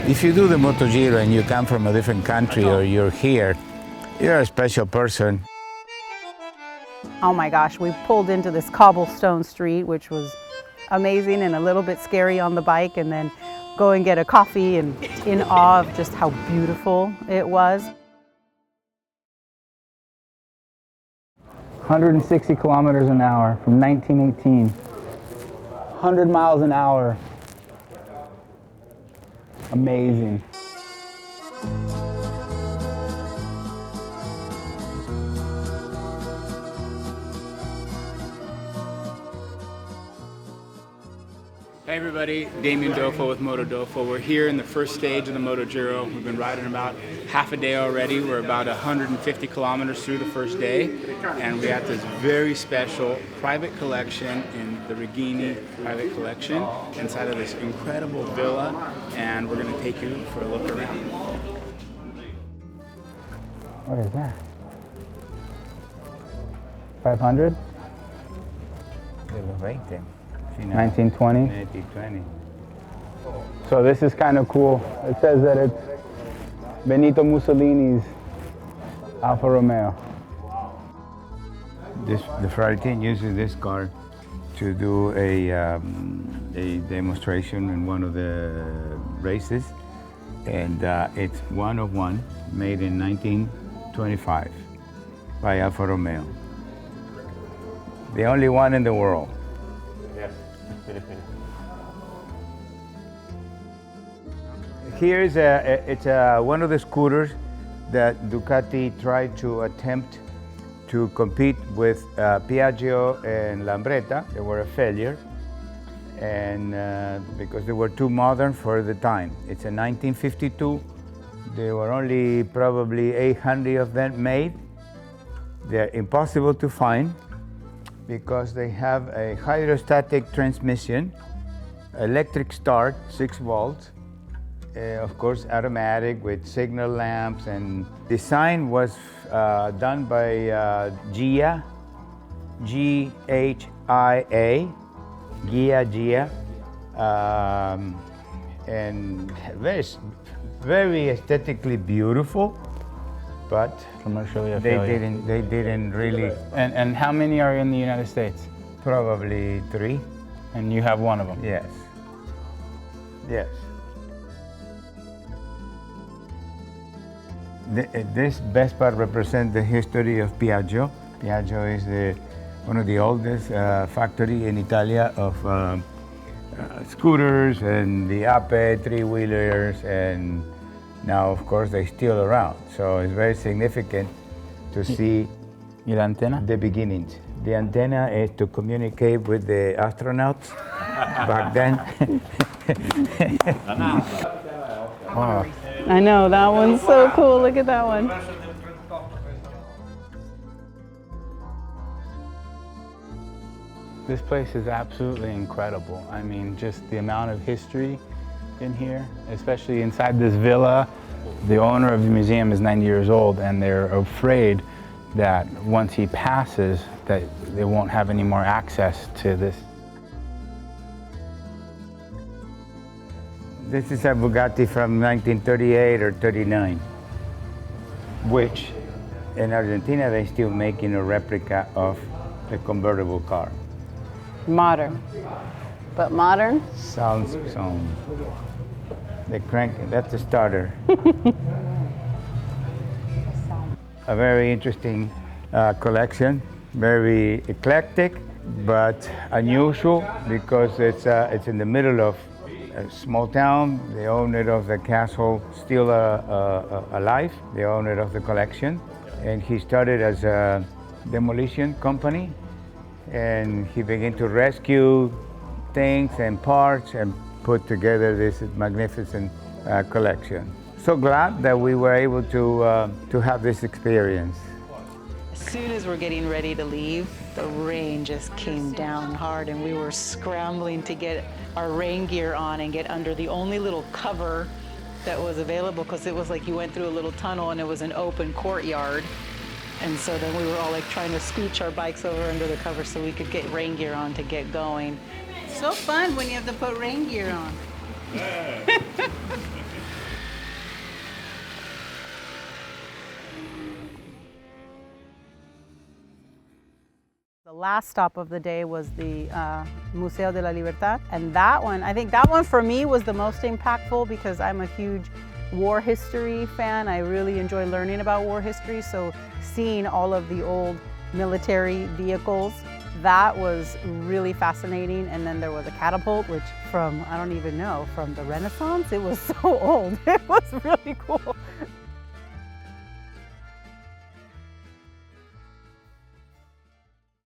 If you do the MotoGiro and you come from a different country or you're here, you're a special person. Oh my gosh, we pulled into this cobblestone street, which was amazing and a little bit scary on the bike, and then go and get a coffee and in awe of just how beautiful it was. 160 kilometers an hour from 1918. 100 miles an hour. Amazing. Hey everybody, Doffo with MotoDoffo. We're here in the first stage of the MotoGiro. We've been riding about half a day already. We're about 150 kilometers through the first day, and we got this very special private collection in the Regini private collection inside of this incredible villa, and we're going to take you for a look around. What is that? 500? 1920? 1920. So this is kind of cool. It says that it's Benito Mussolini's Alfa Romeo. The Ferrari team uses this car to do a demonstration in one of the races, and it's one of one, made in 1925 by Alfa Romeo. The only one in the world. Here is one of the scooters that Ducati tried to attempt to compete with Piaggio and Lambretta. They were a failure, and because they were too modern for the time. It's a 1952. There were only probably 800 of them made. They're impossible to find because they have a hydrostatic transmission, electric start, 6 volts, of course automatic with signal lamps, and design was done by Gia, G-H-I-A, Gia, and very aesthetically beautiful, but Commercially a they failure. didn't really. And how many are in the United States? Probably 3. And you have one of them? Yes. Yes. This Vespa represents the history of Piaggio. Piaggio is one of the oldest factory in Italia of scooters and the Ape 3-wheelers, and now of course they're still around. So it's very significant to see ¿Y la antena? the beginnings. The antenna is to communicate with the astronauts back then. Wow. I know, that one's so cool. Look at that one. This place is absolutely incredible. I mean, just the amount of history in here, especially inside this villa. The owner of the museum is 90 years old, and they're afraid that once he passes, that they won't have any more access to this. This is a Bugatti from 1938 or 39, which in Argentina they're still making a replica of the convertible car. Modern. But modern? Sounds. The crank, that's the starter. A very interesting collection, very eclectic, but unusual because it's in the middle of a small town. The owner of the castle still alive, the owner of the collection, and he started as a demolition company, and he began to rescue things and parts and put together this magnificent collection. So glad that we were able to have this experience. As soon as we're getting ready to leave, the rain just came down hard, and we were scrambling to get our rain gear on and get under the only little cover that was available, because it was like you went through a little tunnel and it was an open courtyard. And so then we were all like trying to scooch our bikes over under the cover so we could get rain gear on to get going. So fun when you have to put rain gear on. last stop of the day was the Museo de la Libertad, and that one, I think that one for me was the most impactful because I'm a huge war history fan. I really enjoy learning about war history, so seeing all of the old military vehicles, that was really fascinating. And then there was a catapult, which from, I don't even know, from the Renaissance, it was so old. It was really cool.